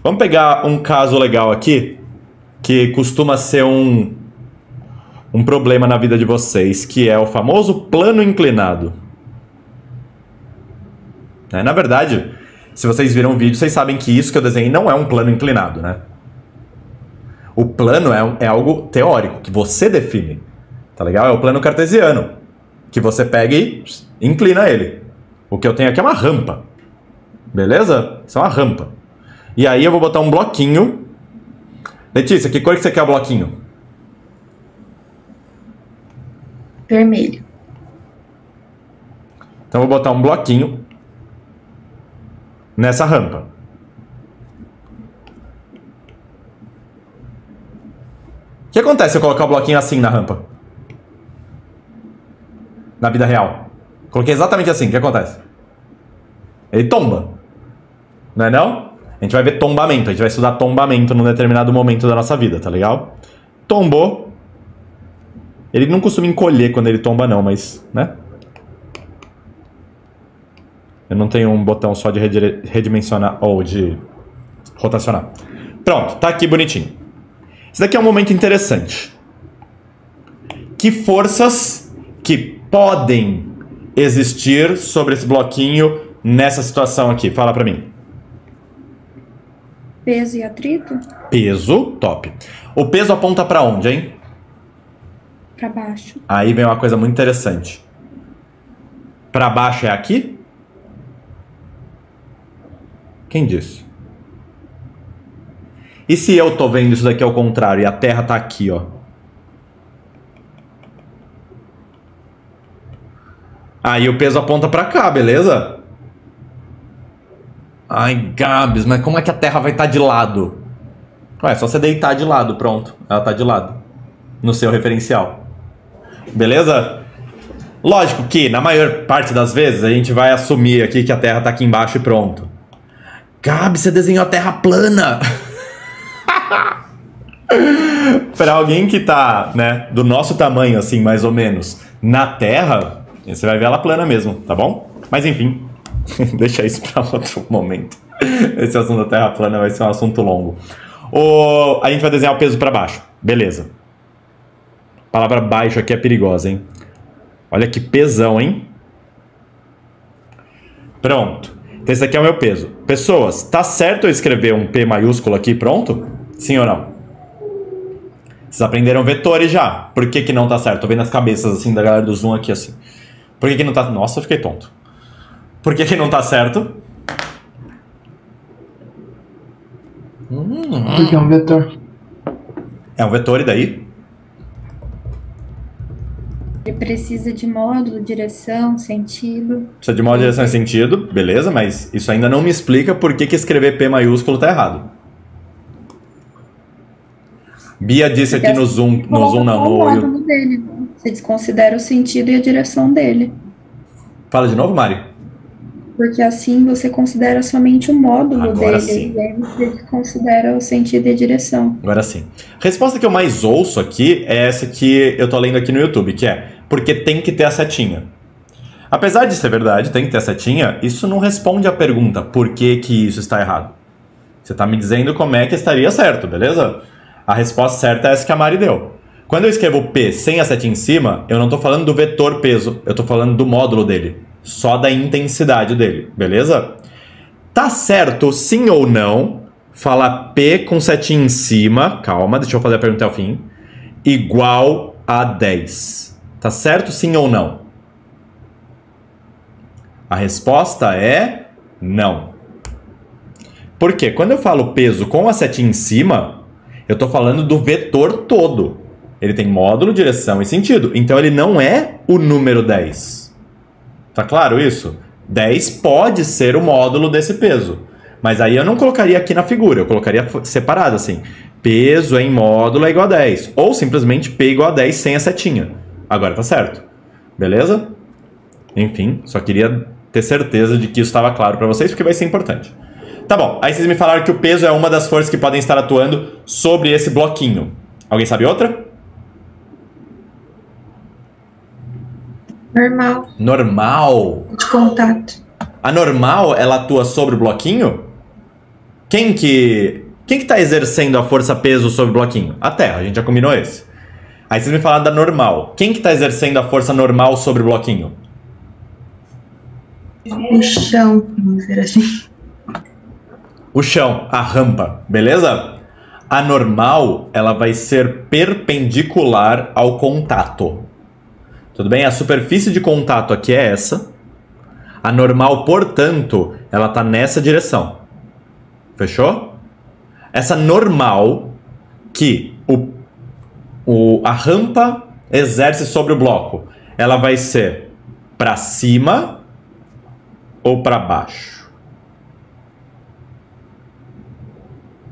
Vamos pegar um caso legal aqui, que costuma ser um problema na vida de vocês, que é o famoso plano inclinado. Na verdade, se vocês viram o vídeo, vocês sabem que isso que eu desenhei não é um plano inclinado, né? O plano é algo teórico, que você define, tá legal? É o plano cartesiano, que você pega e inclina ele. O que eu tenho aqui é uma rampa, beleza? Isso é uma rampa. E aí eu vou botar um bloquinho. Letícia, que cor que você quer o bloquinho? Vermelho. Então eu vou botar um bloquinho nessa rampa. O que acontece se eu colocar o bloquinho assim na rampa? Na vida real. Coloquei exatamente assim, o que acontece? Ele tomba. Não é não? A gente vai ver tombamento, a gente vai estudar tombamento num determinado momento da nossa vida, tá legal? Tombou. Ele não costuma encolher quando ele tomba não, mas, né? Eu não tenho um botão só de redimensionar ou de rotacionar. Pronto, tá aqui bonitinho. Esse daqui é um momento interessante. Que forças que podem existir sobre esse bloquinho nessa situação aqui? Fala pra mim. Peso e atrito? Peso, top. O peso aponta pra onde, hein? Pra baixo. Aí vem uma coisa muito interessante. Pra baixo é aqui? Quem disse? E se eu tô vendo isso daqui ao contrário e a Terra tá aqui, ó? Aí o peso aponta pra cá, beleza? Ai, Gabs, mas como é que a Terra vai estar de lado? Ué, é só você deitar de lado, pronto. Ela tá de lado. No seu referencial. Beleza? Lógico que, na maior parte das vezes, a gente vai assumir aqui que a Terra tá aqui embaixo e pronto. Gabs, você desenhou a Terra plana! Para alguém que tá, né, do nosso tamanho, assim, mais ou menos, na Terra, você vai ver ela plana mesmo, tá bom? Mas enfim, deixa isso para outro momento. Esse assunto da Terra plana vai ser um assunto longo. A gente vai desenhar o peso para baixo, beleza. A palavra baixo aqui é perigosa, hein? Olha que pesão, hein? Pronto. Então esse aqui é o meu peso. Pessoas, tá certo eu escrever um P maiúsculo aqui, pronto? Sim ou não? Vocês aprenderam vetores já. Por que que não tá certo? Tô vendo as cabeças assim da galera do Zoom aqui assim. Por que que não tá... Nossa, eu fiquei tonto. Por que que não tá certo? Porque é um vetor. É um vetor e daí? Ele precisa de módulo, direção, sentido. Precisa de modo, direção e sentido, beleza, mas isso ainda não me explica por que que escrever P maiúsculo tá errado. Bia disse aqui no Zoom, no módulo dele. Você desconsidera o sentido e a direção dele. Fala de novo, Mari. Porque assim você considera somente o módulo Agora dele. sim. E aí você desconsidera o sentido e a direção. Agora sim. A resposta que eu mais ouço aqui é essa que eu tô lendo aqui no YouTube, que é porque tem que ter a setinha. Apesar de ser verdade, tem que ter a setinha, isso não responde à pergunta por que que isso está errado. Você tá me dizendo como é que estaria certo, beleza? A resposta certa é essa que a Mari deu. Quando eu escrevo P sem a setinha em cima, eu não tô falando do vetor peso, eu tô falando do módulo dele. Só da intensidade dele, beleza? Tá certo, sim ou não, falar P com setinha em cima, calma, deixa eu fazer a pergunta até o fim, igual a 10. Tá certo, sim ou não? A resposta é não. Por quê? Quando eu falo peso com a setinha em cima, eu tô falando do vetor todo. Ele tem módulo, direção e sentido. Então ele não é o número 10. Tá claro isso? 10 pode ser o módulo desse peso. Mas aí eu não colocaria aqui na figura. Eu colocaria separado assim. Peso em módulo é igual a 10. Ou simplesmente P igual a 10 sem a setinha. Agora tá certo. Beleza? Enfim, só queria ter certeza de que isso estava claro para vocês, porque vai ser importante. Tá bom, aí vocês me falaram que o peso é uma das forças que podem estar atuando sobre esse bloquinho. Alguém sabe outra? Normal. Normal? De contato. A normal, ela atua sobre o bloquinho? Quem que tá exercendo a força-peso sobre o bloquinho? A Terra, a gente já combinou esse. Aí vocês me falaram da normal. Quem que tá exercendo a força normal sobre o bloquinho? O chão, vamos dizer assim. O chão, a rampa, beleza? A normal, ela vai ser perpendicular ao contato. Tudo bem? A superfície de contato aqui é essa. A normal, portanto, ela tá nessa direção. Fechou? Essa normal que a rampa exerce sobre o bloco, ela vai ser para cima ou para baixo?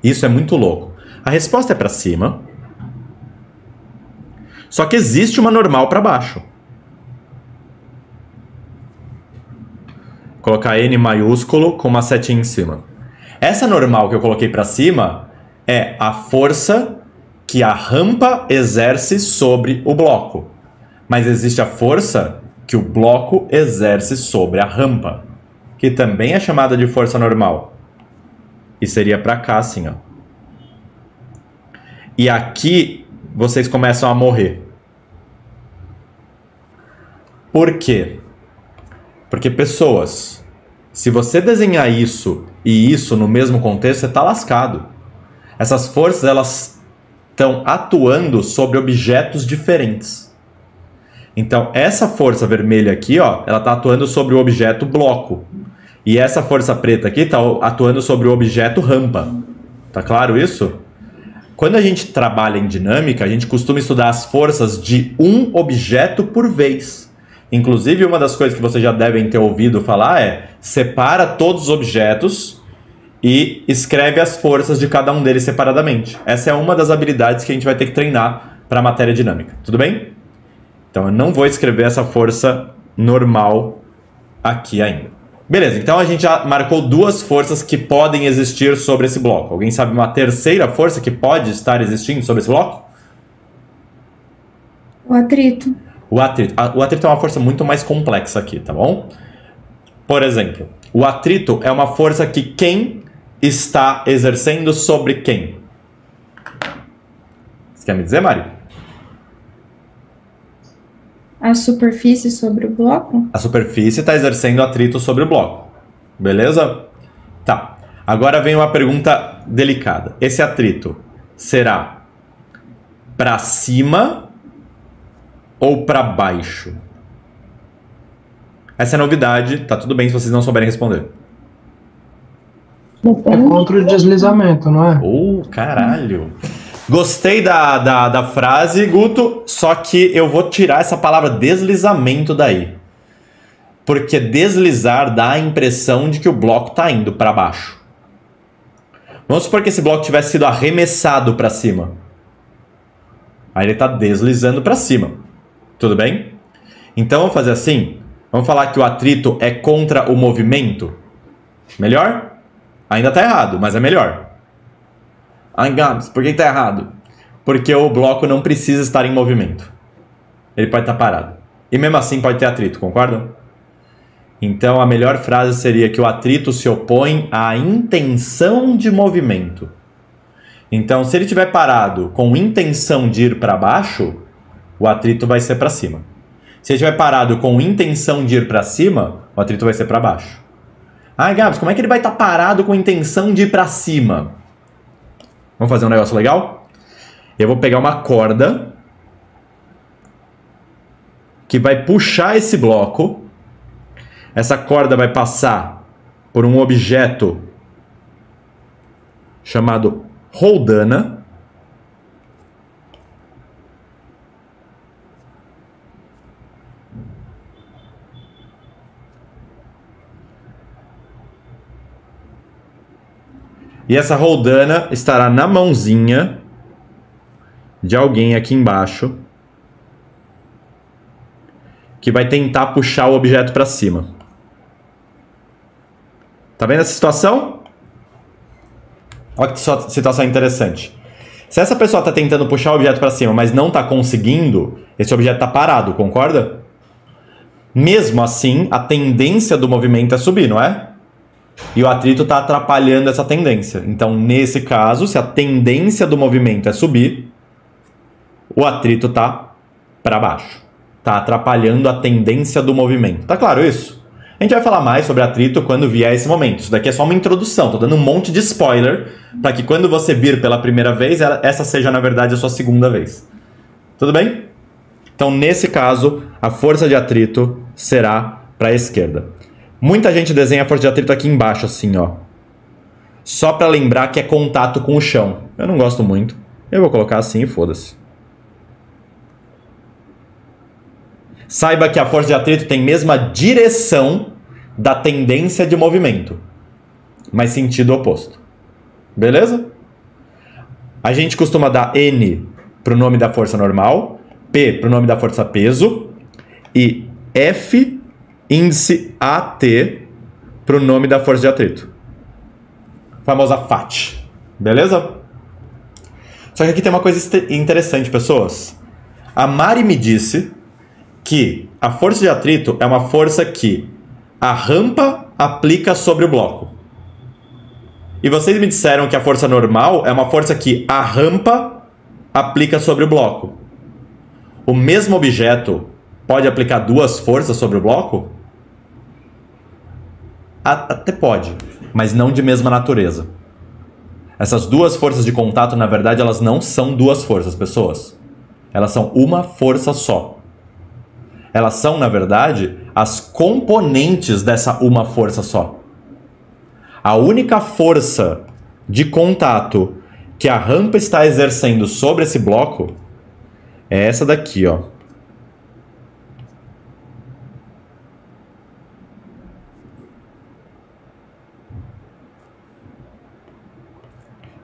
Isso é muito louco. A resposta é para cima. Só que existe uma normal para baixo. Vou colocar N maiúsculo com uma setinha em cima. Essa normal que eu coloquei para cima é a força que a rampa exerce sobre o bloco. Mas existe a força que o bloco exerce sobre a rampa, que também é chamada de força normal. E seria para cá assim, ó. E aqui vocês começam a morrer. Por quê? Porque pessoas, se você desenhar isso e isso no mesmo contexto, você está lascado. Essas forças, elas estão atuando sobre objetos diferentes. Então, essa força vermelha aqui, ó, ela está atuando sobre o objeto bloco. E essa força preta aqui está atuando sobre o objeto rampa. Tá claro isso? Quando a gente trabalha em dinâmica, a gente costuma estudar as forças de um objeto por vez. Inclusive, uma das coisas que vocês já devem ter ouvido falar é: separa todos os objetos e escreve as forças de cada um deles separadamente. Essa é uma das habilidades que a gente vai ter que treinar para a matéria dinâmica. Tudo bem? Então, eu não vou escrever essa força normal aqui ainda. Beleza, então a gente já marcou duas forças que podem existir sobre esse bloco. Alguém sabe uma terceira força que pode estar existindo sobre esse bloco? O atrito. O atrito é uma força muito mais complexa aqui, tá bom? Por exemplo, o atrito é uma força que quem está exercendo sobre quem? Você quer me dizer, Mari? A superfície sobre o bloco? A superfície está exercendo atrito sobre o bloco. Beleza? Tá. Agora vem uma pergunta delicada. Esse atrito será para cima ou para baixo? Essa é novidade, tá tudo bem se vocês não souberem responder. É contra o deslizamento, não é? Caralho! Gostei da frase, Guto, só que eu vou tirar essa palavra deslizamento daí. Porque deslizar dá a impressão de que o bloco tá indo para baixo. Vamos supor que esse bloco tivesse sido arremessado para cima. Aí ele tá deslizando para cima. Tudo bem? Então vamos fazer assim. Vamos falar que o atrito é contra o movimento. Melhor? Ainda tá errado, mas é melhor. Ai, Gabs, por que tá errado? Porque o bloco não precisa estar em movimento. Ele pode estar parado. E mesmo assim pode ter atrito, concordam? Então a melhor frase seria que o atrito se opõe à intenção de movimento. Então, se ele estiver parado com intenção de ir para baixo, o atrito vai ser para cima. Se ele estiver parado com intenção de ir para cima, o atrito vai ser para baixo. Ah, Gabs, como é que ele vai estar parado com intenção de ir para cima? Vamos fazer um negócio legal? Eu vou pegar uma corda que vai puxar esse bloco. Essa corda vai passar por um objeto chamado roldana. E essa roldana estará na mãozinha de alguém aqui embaixo que vai tentar puxar o objeto para cima. Tá vendo essa situação? Olha que situação interessante. Se essa pessoa está tentando puxar o objeto para cima, mas não está conseguindo, esse objeto está parado, concorda? Mesmo assim, a tendência do movimento é subir, não é? E o atrito está atrapalhando essa tendência. Então, nesse caso, se a tendência do movimento é subir, o atrito está para baixo. Está atrapalhando a tendência do movimento. Tá claro isso? A gente vai falar mais sobre atrito quando vier esse momento. Isso daqui é só uma introdução. Estou dando um monte de spoiler para que quando você vir pela primeira vez, essa seja, na verdade, a sua segunda vez. Tudo bem? Então, nesse caso, a força de atrito será para a esquerda. Muita gente desenha a força de atrito aqui embaixo, assim, ó. Só para lembrar que é contato com o chão. Eu não gosto muito. Eu vou colocar assim e foda-se. Saiba que a força de atrito tem mesma direção da tendência de movimento, mas sentido oposto. Beleza? A gente costuma dar N para o nome da força normal, P para o nome da força peso e F índice AT para o nome da força de atrito. Famosa FAT. Beleza? Só que aqui tem uma coisa interessante, pessoas. A Mari me disse que a força de atrito é uma força que a rampa aplica sobre o bloco. E vocês me disseram que a força normal é uma força que a rampa aplica sobre o bloco. O mesmo objeto pode aplicar duas forças sobre o bloco? Até pode, mas não de mesma natureza. Essas duas forças de contato, na verdade, elas não são duas forças, pessoas. Elas são uma força só. Elas são, na verdade, as componentes dessa uma força só. A única força de contato que a rampa está exercendo sobre esse bloco é essa daqui, ó.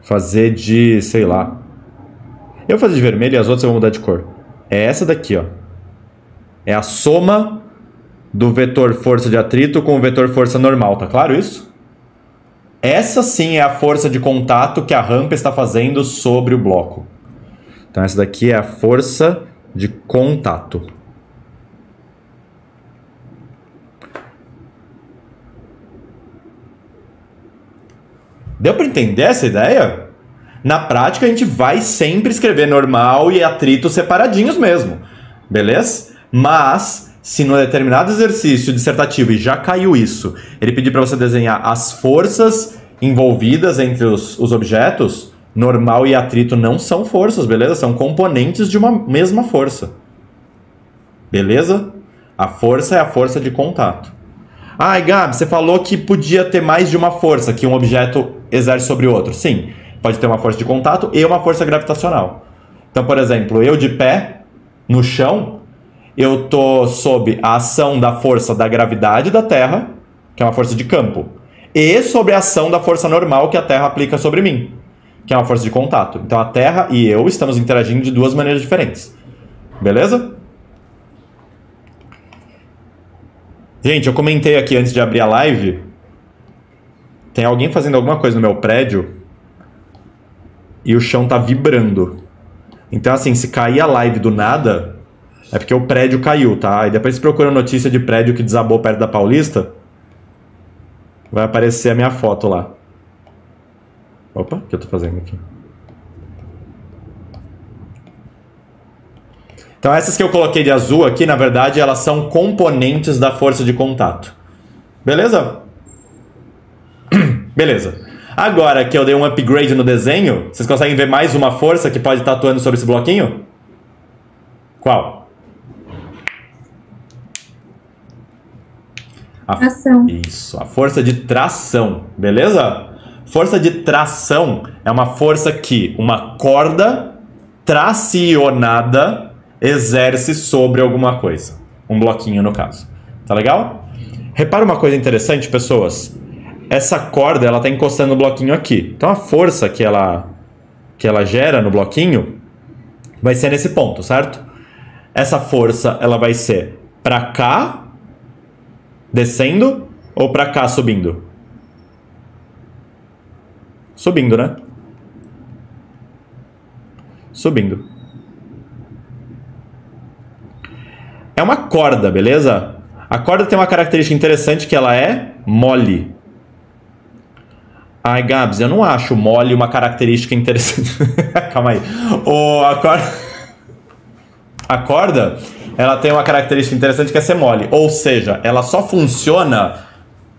Fazer de, sei lá. Eu vou fazer de vermelho e as outras eu vou mudar de cor. É essa daqui, ó. É a soma do vetor força de atrito com o vetor força normal, tá claro isso? Essa sim é a força de contato que a rampa está fazendo sobre o bloco. Então essa daqui é a força de contato. Deu para entender essa ideia? Na prática a gente vai sempre escrever normal e atrito separadinhos mesmo, beleza? Mas, se no determinado exercício dissertativo, e já caiu isso, ele pedir para você desenhar as forças envolvidas entre os objetos, normal e atrito não são forças, beleza? São componentes de uma mesma força. Beleza? A força é a força de contato. Ai, Gabi, você falou que podia ter mais de uma força que um objeto exerce sobre o outro. Sim, pode ter uma força de contato e uma força gravitacional. Então, por exemplo, eu de pé no chão, eu estou sob a ação da força da gravidade da Terra, que é uma força de campo, e sob a ação da força normal que a Terra aplica sobre mim, que é uma força de contato. Então a Terra e eu estamos interagindo de duas maneiras diferentes. Beleza? Gente, eu comentei aqui antes de abrir a live, tem alguém fazendo alguma coisa no meu prédio e o chão tá vibrando. Então assim, se cair a live do nada, é porque o prédio caiu, tá? E depois você procura notícia de prédio que desabou perto da Paulista, vai aparecer a minha foto lá. Opa, o que eu tô fazendo aqui? Então essas que eu coloquei de azul aqui, na verdade, elas são componentes da força de contato. Beleza? Beleza. Agora que eu dei um upgrade no desenho, vocês conseguem ver mais uma força que pode estar atuando sobre esse bloquinho? Qual? Tração. Isso, a força de tração, beleza? Força de tração é uma força que uma corda tracionada exerce sobre alguma coisa. Um bloquinho, no caso. Tá legal? Repara uma coisa interessante, pessoas. Essa corda, ela tá encostando no bloquinho aqui. Então a força que ela gera no bloquinho vai ser nesse ponto, certo? Essa força, ela vai ser pra cá, descendo, ou pra cá, subindo? Subindo, né? Subindo. É uma corda, beleza? A corda tem uma característica interessante que ela é mole. Ai, Gabs, eu não acho mole uma característica interessante. Calma aí. A corda, ela tem uma característica interessante que é ser mole. Ou seja, ela só funciona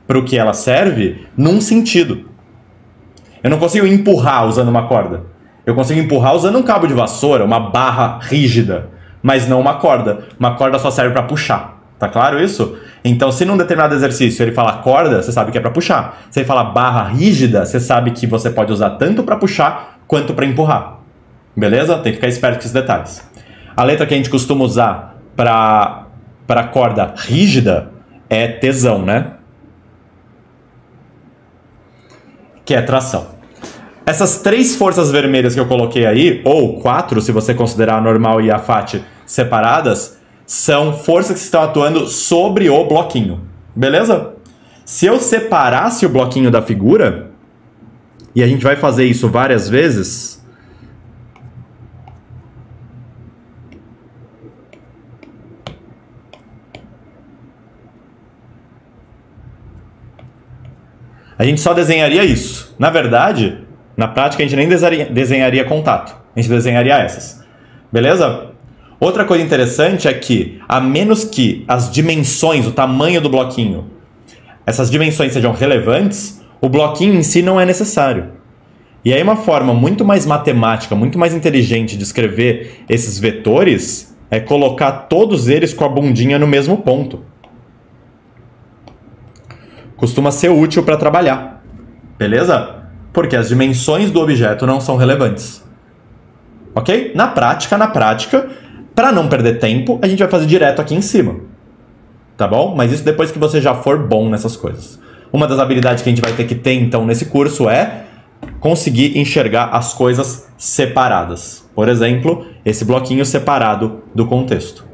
para o que ela serve num sentido. Eu não consigo empurrar usando uma corda. Eu consigo empurrar usando um cabo de vassoura, uma barra rígida, mas não uma corda. Uma corda só serve para puxar. Tá claro isso? Então, se num determinado exercício ele fala corda, você sabe que é para puxar. Se ele fala barra rígida, você sabe que você pode usar tanto para puxar quanto para empurrar. Beleza? Tem que ficar esperto com esses detalhes. A letra que a gente costuma usar para corda rígida é tesão, né? Que é tração. Essas 3 forças vermelhas que eu coloquei aí, ou 4, se você considerar a normal e a FAT separadas, são forças que estão atuando sobre o bloquinho. Beleza? Se eu separasse o bloquinho da figura, e a gente vai fazer isso várias vezes, a gente só desenharia isso. Na verdade, na prática, a gente nem desenharia contato. A gente desenharia essas. Beleza? Outra coisa interessante é que, a menos que as dimensões, o tamanho do bloquinho, essas dimensões sejam relevantes, o bloquinho em si não é necessário. E aí uma forma muito mais matemática, muito mais inteligente de escrever esses vetores é colocar todos eles com a bundinha no mesmo ponto. Costuma ser útil para trabalhar. Beleza? Porque as dimensões do objeto não são relevantes. Ok? Na prática, para não perder tempo, a gente vai fazer direto aqui em cima. Tá bom? Mas isso depois que você já for bom nessas coisas. Uma das habilidades que a gente vai ter que ter, então, nesse curso é conseguir enxergar as coisas separadas. Por exemplo, esse bloquinho separado do contexto.